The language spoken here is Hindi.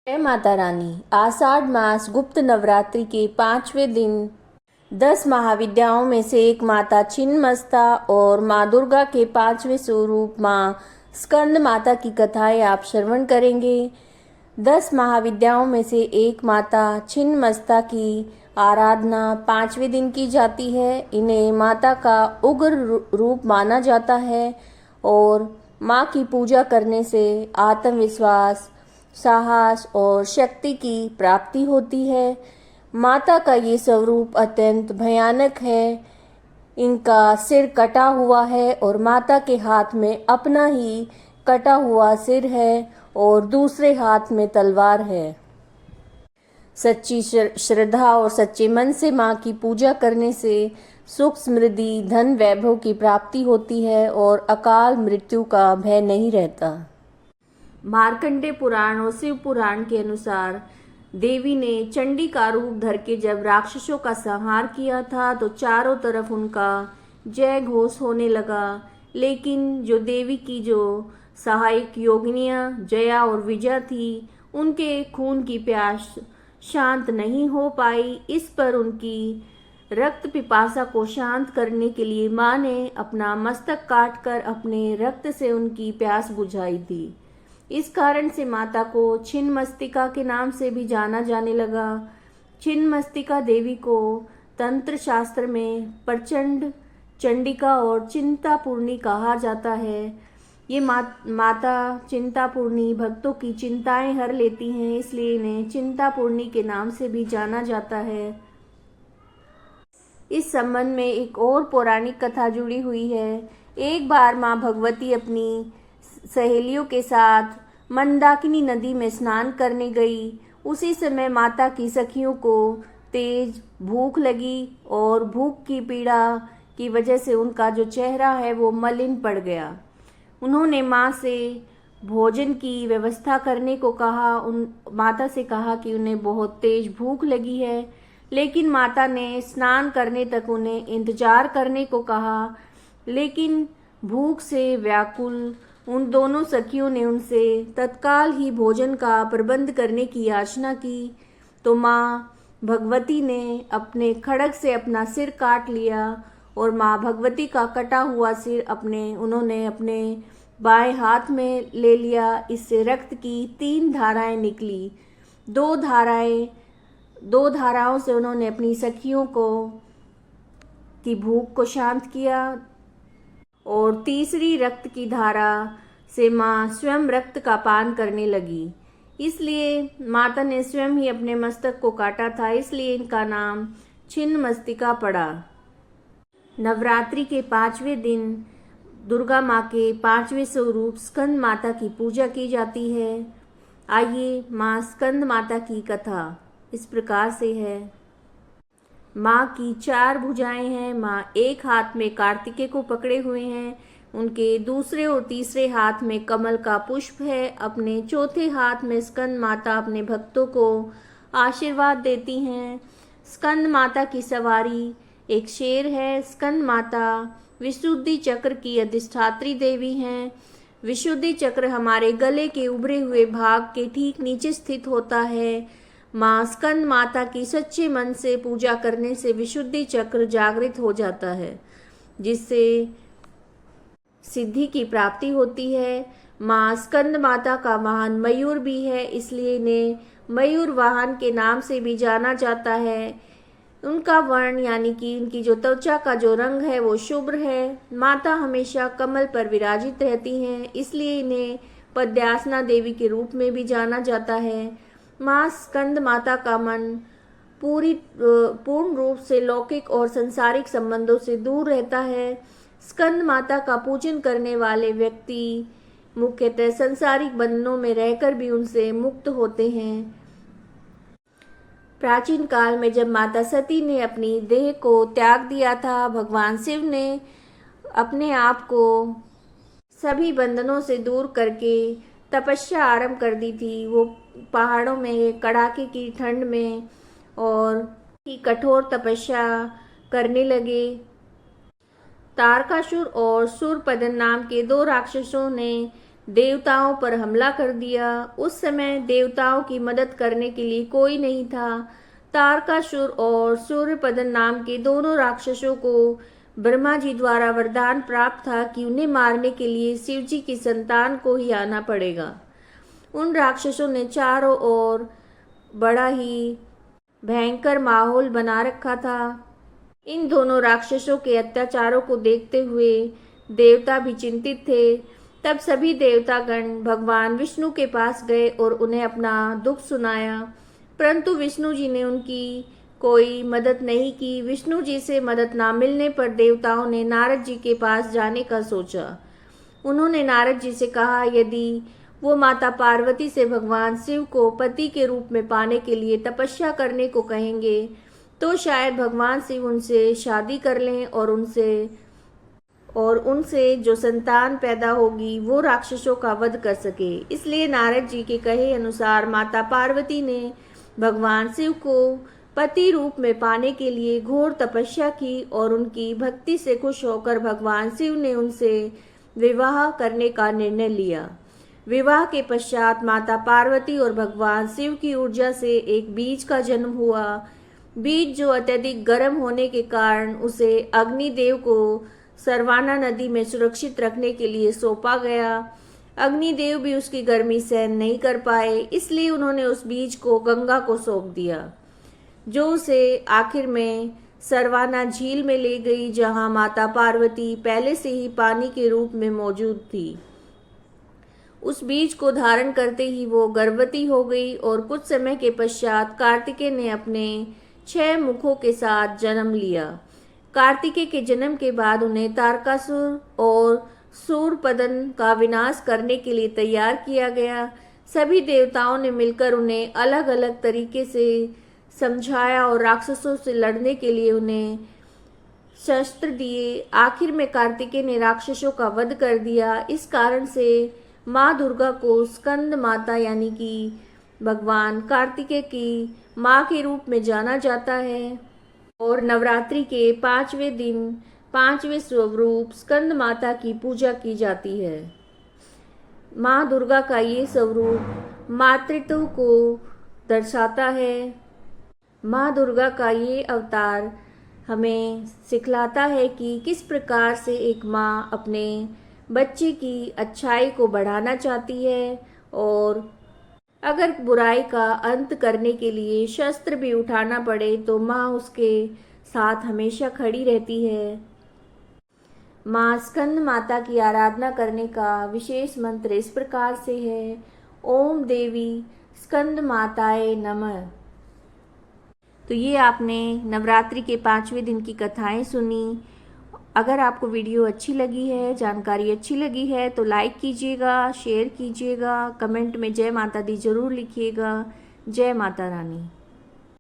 जय माता रानी। आषाढ़ मास गुप्त नवरात्रि के 5वें दिन 10 महाविद्याओं में से एक माता छिन्नमस्ता और माँ दुर्गा के 5वें स्वरूप माँ स्कंद माता की कथाएं आप श्रवण करेंगे। 10 महाविद्याओं में से एक माता छिन्नमस्ता की आराधना 5वें दिन की जाती है। इन्हें माता का उग्र रूप माना जाता है और माँ की पूजा करने से आत्मविश्वास, साहस और शक्ति की प्राप्ति होती है। माता का ये स्वरूप अत्यंत भयानक है। इनका सिर कटा हुआ है और माता के हाथ में अपना ही कटा हुआ सिर है और दूसरे हाथ में तलवार है। सच्ची श्रद्धा और सच्चे मन से माँ की पूजा करने से सुख, समृद्धि, धन, वैभव की प्राप्ति होती है और अकाल मृत्यु का भय नहीं रहता। मार्कंडेय पुराण और शिव पुराण के अनुसार देवी ने चंडी का रूप धर के जब राक्षसों का संहार किया था तो चारों तरफ उनका जय घोष होने लगा। लेकिन जो देवी की जो सहायक योगिनियां जया और विजया थी, उनके खून की प्यास शांत नहीं हो पाई। इस पर उनकी रक्त पिपासा को शांत करने के लिए माँ ने अपना मस्तक काटकर अपने रक्त से उनकी प्यास बुझाई थी। इस कारण से माता को छिन्नमस्तिका के नाम से भी जाना जाने लगा। छिन्नमस्तिका देवी को तंत्र शास्त्र में प्रचंड, चंडिका और चिंतापूर्णी कहा जाता है। ये माता चिंतापूर्णी भक्तों की चिंताएं हर लेती हैं, इसलिए इन्हें चिंतापूर्णी के नाम से भी जाना जाता है। इस संबंध में एक और पौराणिक कथा जुड़ी हुई है। एक बार माँ भगवती अपनी सहेलियों के साथ मंदाकिनी नदी में स्नान करने गई। उसी समय माता की सखियों को तेज भूख लगी और भूख की पीड़ा की वजह से उनका जो चेहरा है वो मलिन पड़ गया। उन्होंने माँ से भोजन की व्यवस्था करने को कहा। माता से कहा कि उन्हें बहुत तेज भूख लगी है, लेकिन माता ने स्नान करने तक उन्हें इंतजार करने को कहा। लेकिन भूख से व्याकुल उन दोनों सखियों ने उनसे तत्काल ही भोजन का प्रबंध करने की याचना की। तो माँ भगवती ने अपने खड्ग से अपना सिर काट लिया और माँ भगवती का कटा हुआ सिर उन्होंने अपने बाएं हाथ में ले लिया। इससे रक्त की 3 धाराएं निकली। 2 धाराओं से उन्होंने अपनी सखियों की भूख को शांत किया और तीसरी रक्त की धारा से माँ स्वयं रक्त का पान करने लगी। इसलिए माता ने स्वयं ही अपने मस्तक को काटा था, इसलिए इनका नाम छिन्नमस्तिका पड़ा। नवरात्रि के 5वें दिन दुर्गा माँ के 5वें स्वरूप स्कंद माता की पूजा की जाती है। आइए, माँ स्कंद माता की कथा इस प्रकार से है। माँ की 4 भुजाएं हैं। माँ एक हाथ में कार्तिकेय को पकड़े हुए हैं, उनके दूसरे और तीसरे हाथ में कमल का पुष्प है। अपने चौथे हाथ में स्कंद माता अपने भक्तों को आशीर्वाद देती हैं। स्कंद माता की सवारी एक शेर है। स्कंद माता विशुद्धि चक्र की अधिष्ठात्री देवी हैं। विशुद्धि चक्र हमारे गले के उभरे हुए भाग के ठीक नीचे स्थित होता है। माँ स्कंद माता की सच्चे मन से पूजा करने से विशुद्धि चक्र जागृत हो जाता है, जिससे सिद्धि की प्राप्ति होती है। माँ स्कंद माता का वाहन मयूर भी है, इसलिए इन्हें मयूर वाहन के नाम से भी जाना जाता है। उनका वर्ण यानी कि उनकी जो त्वचा का जो रंग है वो शुभ्र है। माता हमेशा कमल पर विराजित रहती हैं, इसलिए इन्हें पद्यासना देवी के रूप में भी जाना जाता है। माँ स्कंद माता का मन पूर्ण रूप से लौकिक और संसारिक संबंधों से दूर रहता है। स्कंद माता का पूजन करने वाले व्यक्ति मुख्यतः संसारिक बंधनों में रहकर भी उनसे मुक्त होते हैं। प्राचीन काल में जब माता सती ने अपनी देह को त्याग दिया था, भगवान शिव ने अपने आप को सभी बंधनों से दूर करके तपस्या आरंभ कर दी थी। वो पहाड़ों में कड़ाके की ठंड में और कठोर तपस्या करने लगे। तारकासुर और सूरपदन नाम के 2 राक्षसों ने देवताओं पर हमला कर दिया। उस समय देवताओं की मदद करने के लिए कोई नहीं था। तारकासुर और सूर्यपदन नाम के दोनों राक्षसों को ब्रह्मा जी द्वारा वरदान प्राप्त था कि उन्हें मारने के लिए शिव जी की संतान को ही आना पड़ेगा। उन राक्षसों ने चारों ओर बड़ा ही भयंकर माहौल बना रखा था। इन दोनों राक्षसों के अत्याचारों को देखते हुए देवता भी चिंतित थे। तब सभी देवतागण भगवान विष्णु के पास गए और उन्हें अपना दुख सुनाया, परंतु विष्णु जी ने उनकी कोई मदद नहीं की। विष्णु जी से मदद ना मिलने पर देवताओं ने नारद जी के पास जाने का सोचा। उन्होंने नारद जी से कहा, यदि वो माता पार्वती से भगवान शिव को पति के रूप में पाने के लिए तपस्या करने को कहेंगे तो शायद भगवान शिव उनसे शादी कर लें और उनसे जो संतान पैदा होगी वो राक्षसों का वध कर सके। इसलिए नारद जी के कहे अनुसार माता पार्वती ने भगवान शिव को पति रूप में पाने के लिए घोर तपस्या की और उनकी भक्ति से खुश होकर भगवान शिव ने उनसे विवाह करने का निर्णय लिया। विवाह के पश्चात माता पार्वती और भगवान शिव की ऊर्जा से एक बीज का जन्म हुआ। बीज जो अत्यधिक गर्म होने के कारण उसे अग्निदेव को सरवाना नदी में सुरक्षित रखने के लिए सौंपा गया। अग्निदेव भी उसकी गर्मी सहन नहीं कर पाए, इसलिए उन्होंने उस बीज को गंगा को सौंप दिया, जो उसे आखिर में सरवाना झील में ले गई, जहां माता पार्वती पहले से ही पानी के रूप में मौजूद थी। उस बीज को धारण करते ही वो गर्भवती हो गई और कुछ समय के पश्चात कार्तिकेय ने अपने 6 मुखों के साथ जन्म लिया। कार्तिकेय के जन्म के बाद उन्हें तारकासुर और सूरपदन का विनाश करने के लिए तैयार किया गया। सभी देवताओं ने मिलकर उन्हें अलग अलग तरीके से समझाया और राक्षसों से लड़ने के लिए उन्हें शस्त्र दिए। आखिर में कार्तिकेय ने राक्षसों का वध कर दिया। इस कारण से माँ दुर्गा को स्कंद माता यानी कि भगवान कार्तिकेय की माँ के रूप में जाना जाता है और नवरात्रि के 5वें दिन 5वें स्वरूप स्कंद माता की पूजा की जाती है। माँ दुर्गा का ये स्वरूप मातृत्व को दर्शाता है। माँ दुर्गा का ये अवतार हमें सिखलाता है कि किस प्रकार से एक माँ अपने बच्चे की अच्छाई को बढ़ाना चाहती है और अगर बुराई का अंत करने के लिए शस्त्र भी उठाना पड़े तो माँ उसके साथ हमेशा खड़ी रहती है। माँ स्कंद माता की आराधना करने का विशेष मंत्र इस प्रकार से है, ओम देवी स्कंद माताए नमः। तो ये आपने नवरात्रि के 5वें दिन की कथाएं सुनी। अगर आपको वीडियो अच्छी लगी है, जानकारी अच्छी लगी है तो लाइक कीजिएगा, शेयर कीजिएगा, कमेंट में जय माता दी जरूर लिखिएगा। जय माता रानी।